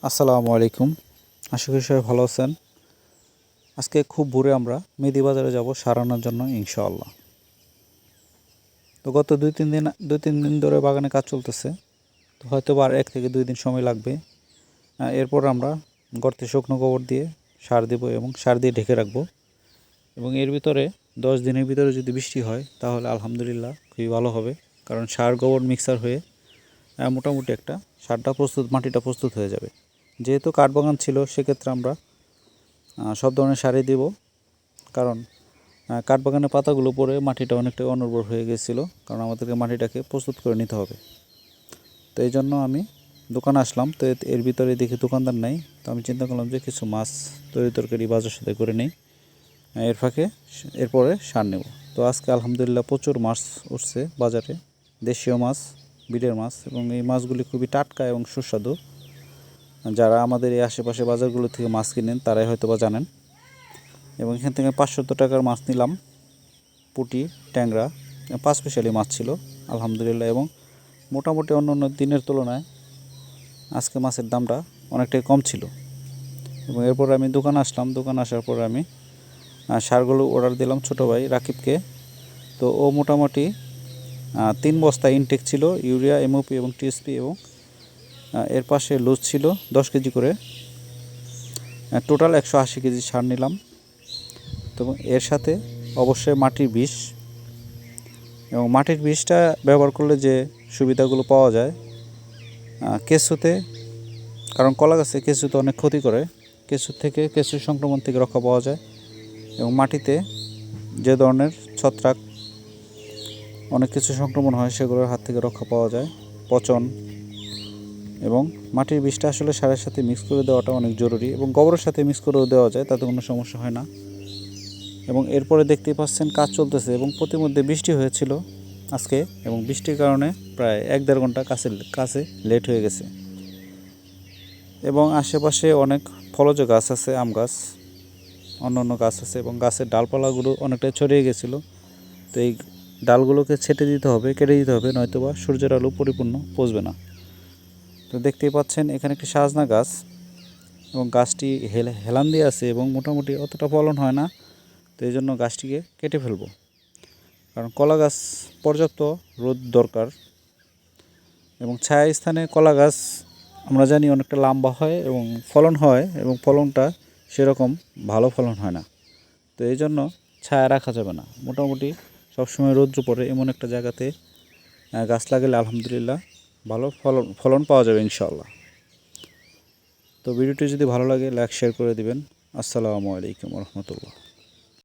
আসসালামু আলাইকুম। আশা করি সবাই ভালো আছেন। আজকে খুব ভোরে আমরা মেদি বাজারে যাব সার আনার জন্য ইনশাআল্লাহ। তো গত দুই তিন দিন ধরে বাগানে কাজ চলতেছে। তো হয়তো আর 1 থেকে 2 দিন সময় লাগবে। এরপর আমরা গর্তে শুকনো গোবর দিয়ে সার দেব এবং সার দিয়ে ঢেকে রাখবো। এবং এর ভিতরে 10 দিনের ভিতরে যদি বৃষ্টি হয় তাহলে আলহামদুলিল্লাহ খুবই ভালো হবে, কারণ সার গোবর মিক্সার হয়ে মোটামুটি একটা সারটা মাটিটা প্রস্তুত হয়ে যাবে। যেহেতু কাঠবাগান ছিল সেক্ষেত্রে আমরা সব ধরনের সারই দেব, কারণ কাঠবাগানের পাতাগুলো পরে মাটিটা অনেকটা অনুর্বর হয়ে গেছিলো, কারণ আমাদেরকে মাটিটাকে প্রস্তুত করে নিতে হবে। তো এই জন্য আমি দোকানে আসলাম। তো এর ভিতরে দেখি দোকানদার নেই, তো আমি চিন্তা করলাম যে কিছু মাছ তরকারি বাজার সাথে করে নিই, এর ফাঁকে এরপরে সার নেব। তো আজকে আলহামদুলিল্লাহ প্রচুর মাছ উঠছে বাজারে, দেশীয় মাছ, বিলের মাছ, এবং এই মাছগুলি খুবই টাটকা এবং সুস্বাদু। যারা আমাদের এই আশেপাশে বাজারগুলো থেকে মাছ কিনেন তারাই হয়তো বা জানেন। এবং এখান থেকে 500 টাকার মাছ নিলাম, পুঁটি, ট্যাংরা, 5 স্পেশালি মাছ ছিল আলহামদুলিল্লাহ। এবং মোটামুটি অন্য অন্য দিনের তুলনায় আজকে মাছের দামটা অনেকটাই কম ছিল। এবং এরপর আমি দোকানে আসলাম। দোকানে আসার পর আমি সারগুলো অর্ডার দিলাম ছোটো ভাই রাকিবকে। তো ও মোটামুটি 3 বস্তা ইনটেক ছিল, ইউরিয়া, এমওপি এবং টিএসপি, এবং এর পাশে লুজ ছিল 10 কেজি করে। টোটাল 180 কেজি সার নিলাম। তো এর সাথে অবশ্যই মাটির বিষ, এবং মাটির বিষটা ব্যবহার করলে যে সুবিধাগুলো পাওয়া যায় কেঁচুতে, কারণ কলা গাছে কেঁচুতে অনেক ক্ষতি করে, কেঁচু সংক্রমণ থেকে রক্ষা পাওয়া যায়। এবং মাটিতে যে ধরনের ছত্রাক, অনেক কিছু সংক্রমণ হয় সেগুলোর হাত থেকে রক্ষা পাওয়া যায়, পচন। এবং মাটির বিষটা আসলে সারের সাথে মিক্স করে দেওয়াটা অনেক জরুরি, এবং গোবরের সাথে মিক্স করেও দেওয়া যায়, তাতে কোনো সমস্যা হয় না। এবং এরপরে দেখতেই পাচ্ছেন কাজ চলতেছে, এবং প্রতিমধ্যে বৃষ্টি হয়েছিল আজকে, এবং বৃষ্টির কারণে প্রায় 1-1.5 ঘন্টা কাছে লেট হয়ে গেছে। এবং আশেপাশে অনেক ফলজ গাছ আছে, আম গাছ, অন্য অন্য গাছ আছে, এবং গাছের ডালপালাগুলো অনেকটাই ছড়িয়ে গেছিলো। তো এই ডালগুলোকে কেটে দিতে হবে, নয়তোবা সূর্যের আলো পরিপূর্ণ পৌঁছবে না। তো দেখতেই পাচ্ছেন এখানে একটি সাজনা গাছ, এবং গাছটি হেলান দিয়ে আছে, এবং মোটামুটি অতটা ফলন হয় না। তো এই জন্য গাছটিকে কেটে ফেলবো, কারণ কলা গাছ পর্যাপ্ত রোদ দরকার। এবং ছায়া স্থানে কলা গাছ আমরা জানি অনেকটা লম্বা হয় এবং ফলন হয়, এবং ফলনটা সেরকম ভালো ফলন হয় না। তো এই জন্য ছায়া রাখা যাবে না, মোটামুটি সবসময় রৌদ্র পড়ে এমন একটা জায়গাতে গাছ লাগালে আলহামদুলিল্লাহ ভালো ফলন পাওয়া যাবে ইনশাআল্লাহ। তো ভিডিওটি যদি ভালো লাগে লাইক শেয়ার করে দিবেন। আসসালামু আলাইকুম রহমতুল্লাহ।